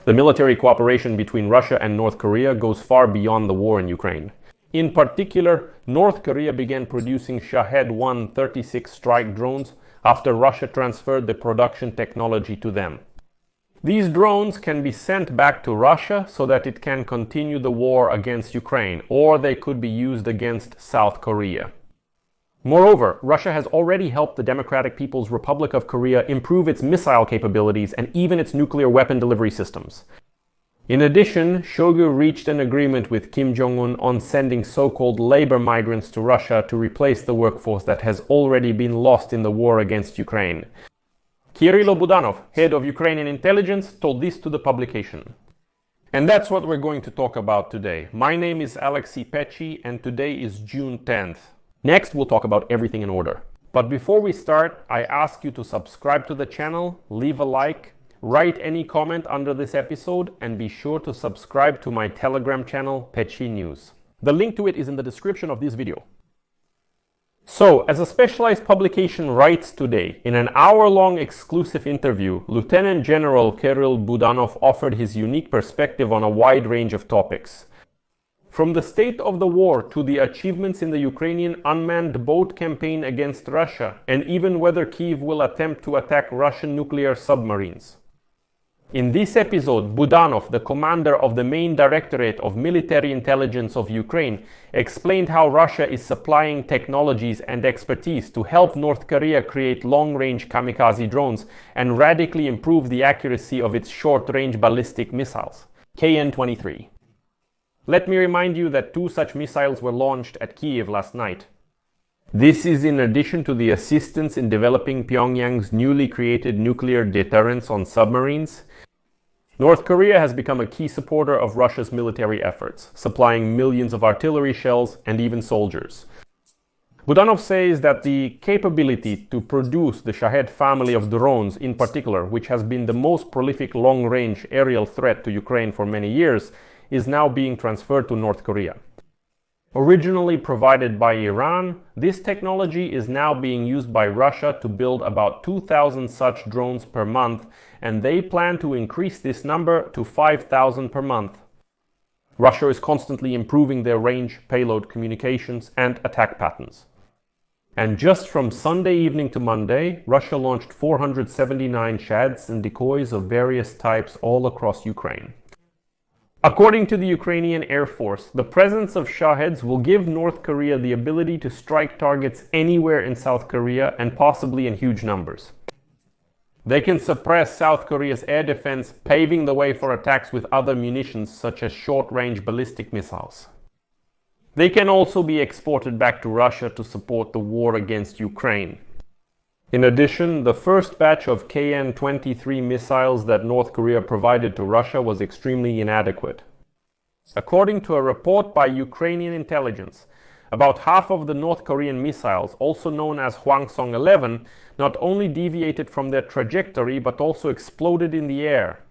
The military cooperation between Russia and North Korea goes far beyond the war in Ukraine. In particular, North Korea began producing Shahed-1 36 strike drones after Russia transferred the production technology to them. These drones can be sent back to Russia so that it can continue the war against Ukraine, or they could be used against South Korea. Moreover, Russia has already helped the Democratic People's Republic of Korea improve its missile capabilities and even its nuclear weapon delivery systems. In addition, Shogu reached an agreement with Kim Jong-un on sending so-called labor migrants to Russia to replace the workforce that has already been lost in the war against Ukraine. Kirill Budanov, head of Ukrainian intelligence, told this to the publication. And that's what we're going to talk about today. My name is Alexei Pechi, and today is June 10th. Next, we'll talk about everything in order. But before we start, I ask you to subscribe to the channel, leave a like, write any comment under this episode, and be sure to subscribe to my Telegram channel, Pechi News. The link to it is in the description of this video. So, as a specialized publication writes today, in an hour-long exclusive interview, Lieutenant General Kirill Budanov offered his unique perspective on a wide range of topics. From the state of the war to the achievements in the Ukrainian unmanned boat campaign against Russia, and even whether Kyiv will attempt to attack Russian nuclear submarines. In this episode, Budanov, the commander of the main directorate of military intelligence of Ukraine, explained how Russia is supplying technologies and expertise to help North Korea create long-range kamikaze drones and radically improve the accuracy of its short-range ballistic missiles, KN-23. Let me remind you that 2 such missiles were launched at Kyiv last night. This is in addition to the assistance in developing Pyongyang's newly created nuclear deterrence on submarines. North Korea has become a key supporter of Russia's military efforts, supplying millions of artillery shells and even soldiers. Budanov says that the capability to produce the Shahed family of drones in particular, which has been the most prolific long-range aerial threat to Ukraine for many years, is now being transferred to North Korea. Originally provided by Iran, this technology is now being used by Russia to build about 2,000 such drones per month, and they plan to increase this number to 5,000 per month. Russia is constantly improving their range, payload, communications, and attack patterns. And just from Sunday evening to Monday, Russia launched 479 shads and decoys of various types all across Ukraine. According to the Ukrainian Air Force, the presence of Shaheds will give North Korea the ability to strike targets anywhere in South Korea and possibly in huge numbers. They can suppress South Korea's air defense, paving the way for attacks with other munitions such as short-range ballistic missiles. They can also be exported back to Russia to support the war against Ukraine. In addition, the first batch of KN-23 missiles that North Korea provided to Russia was extremely inadequate. According to a report by Ukrainian intelligence, about half of the North Korean missiles, also known as Hwasong-11, not only deviated from their trajectory but also exploded in the air.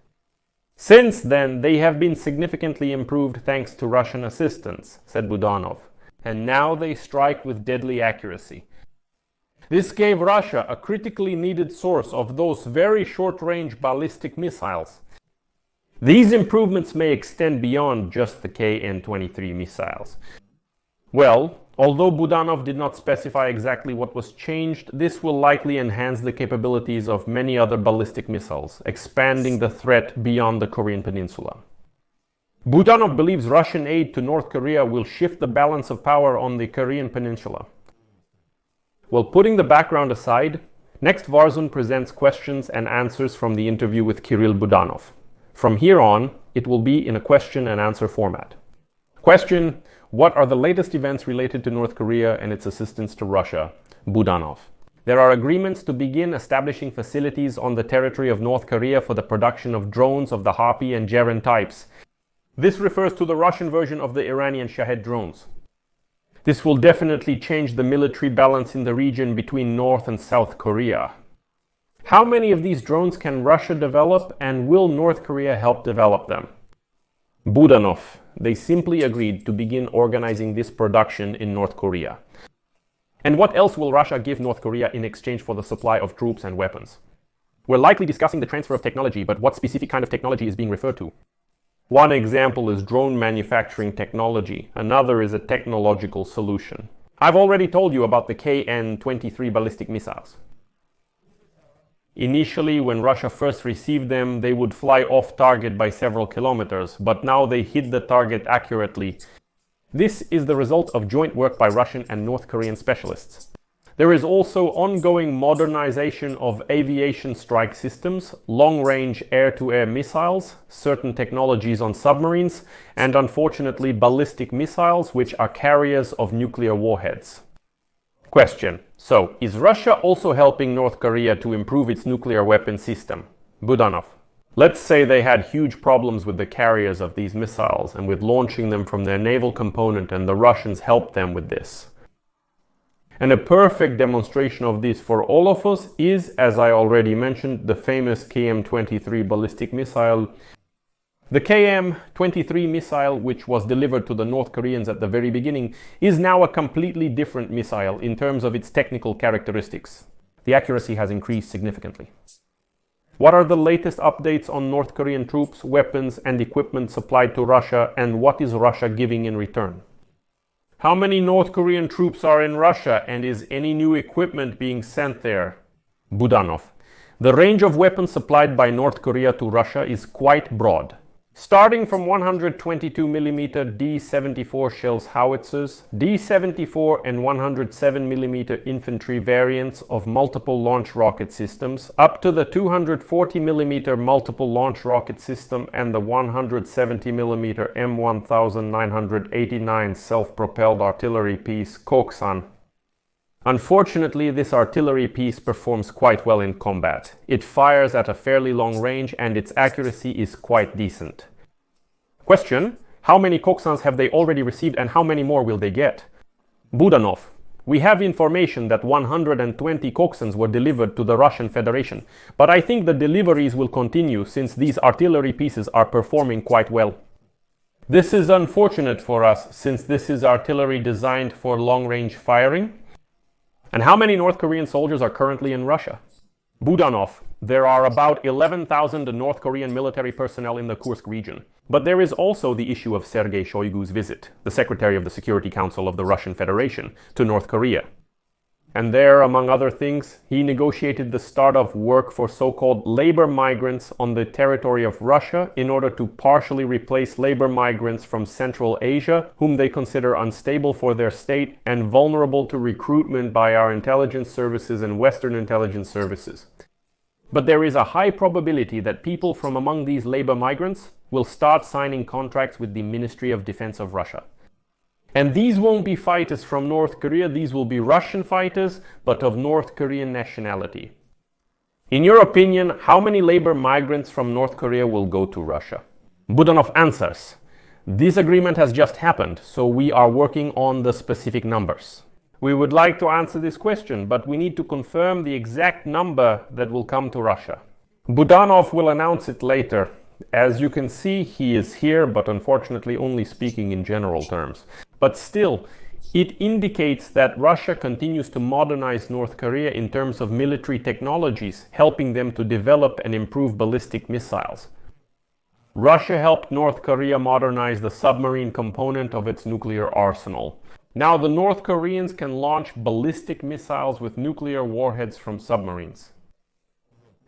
Since then, they have been significantly improved thanks to Russian assistance, said Budanov, and now they strike with deadly accuracy. This gave Russia a critically needed source of those very short-range ballistic missiles. These improvements may extend beyond just the KN-23 missiles. Well, although Budanov did not specify exactly what was changed, this will likely enhance the capabilities of many other ballistic missiles, expanding the threat beyond the Korean peninsula. Budanov believes Russian aid to North Korea will shift the balance of power on the Korean peninsula. Well, putting the background aside, next Varzun presents questions and answers from the interview with Kirill Budanov. From here on, it will be in a question and answer format. Question: what are the latest events related to North Korea and its assistance to Russia? Budanov: there are agreements to begin establishing facilities on the territory of North Korea for the production of drones of the Harpy and Jeren types. This refers to the Russian version of the Iranian Shahed drones. This will definitely change the military balance in the region between North and South Korea. How many of these drones can Russia develop, and will North Korea help develop them? Budanov: they simply agreed to begin organizing this production in North Korea. And what else will Russia give North Korea in exchange for the supply of troops and weapons? We're likely discussing the transfer of technology, but what specific kind of technology is being referred to? One example is drone manufacturing technology. Another is a technological solution. I've already told you about the KN-23 ballistic missiles. Initially, when Russia first received them, they would fly off target by several kilometers, but now they hit the target accurately. This is the result of joint work by Russian and North Korean specialists. There is also ongoing modernization of aviation strike systems, long-range air-to-air missiles, certain technologies on submarines, and unfortunately ballistic missiles, which are carriers of nuclear warheads. Question: so, is Russia also helping North Korea to improve its nuclear weapon system? Budanov: let's say they had huge problems with the carriers of these missiles and with launching them from their naval component, and the Russians helped them with this. And a perfect demonstration of this for all of us is, as I already mentioned, the famous KM-23 ballistic missile. The KM-23 missile, which was delivered to the North Koreans at the very beginning, is now a completely different missile in terms of its technical characteristics. The accuracy has increased significantly. What are the latest updates on North Korean troops, weapons, and equipment supplied to Russia, and what is Russia giving in return? How many North Korean troops are in Russia, and is any new equipment being sent there? Budanov: the range of weapons supplied by North Korea to Russia is quite broad. Starting from 122mm D-74 shells howitzers, D-74 and 107mm infantry variants of multiple launch rocket systems, up to the 240mm multiple launch rocket system and the 170mm M1989 self-propelled artillery piece Koksan. Unfortunately, this artillery piece performs quite well in combat. It fires at a fairly long range and its accuracy is quite decent. Question: how many Koksans have they already received and how many more will they get? Budanov: we have information that 120 Koksans were delivered to the Russian Federation, but I think the deliveries will continue since these artillery pieces are performing quite well. This is unfortunate for us since this is artillery designed for long-range firing. And how many North Korean soldiers are currently in Russia? Budanov: there are about 11,000 North Korean military personnel in the Kursk region. But there is also the issue of Sergei Shoigu's visit, the Secretary of the Security Council of the Russian Federation, to North Korea. And there, among other things, he negotiated the start of work for so-called labor migrants on the territory of Russia in order to partially replace labor migrants from Central Asia, whom they consider unstable for their state and vulnerable to recruitment by our intelligence services and Western intelligence services. But there is a high probability that people from among these labor migrants will start signing contracts with the Ministry of Defense of Russia. And these won't be fighters from North Korea, these will be Russian fighters, but of North Korean nationality. In your opinion, how many labor migrants from North Korea will go to Russia? Budanov answers: this agreement has just happened, so we are working on the specific numbers. We would like to answer this question, but we need to confirm the exact number that will come to Russia. Budanov will announce it later. As you can see, he is here, but unfortunately only speaking in general terms. But still, it indicates that Russia continues to modernize North Korea in terms of military technologies, helping them to develop and improve ballistic missiles. Russia helped North Korea modernize the submarine component of its nuclear arsenal. Now the North Koreans can launch ballistic missiles with nuclear warheads from submarines.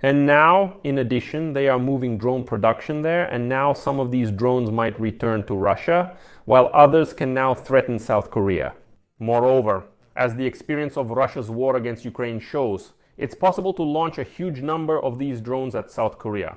And now, in addition, they are moving drone production there, and now some of these drones might return to Russia, while others can now threaten South Korea. Moreover, as the experience of Russia's war against Ukraine shows, it's possible to launch a huge number of these drones at South Korea.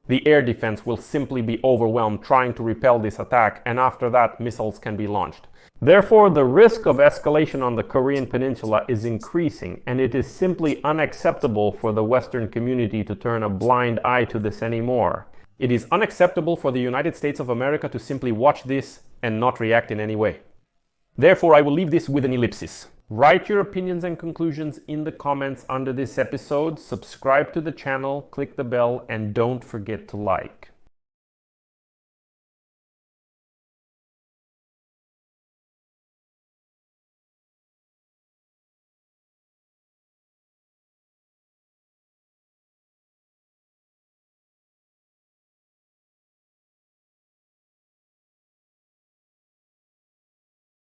The air defense will simply be overwhelmed trying to repel this attack, and after that, missiles can be launched. Therefore, the risk of escalation on the Korean peninsula is increasing, and it is simply unacceptable for the Western community to turn a blind eye to this anymore. It is unacceptable for the United States of America to simply watch this and not react in any way. Therefore, I will leave this with an ellipsis. Write your opinions and conclusions in the comments under this episode, subscribe to the channel, click the bell, and don't forget to like.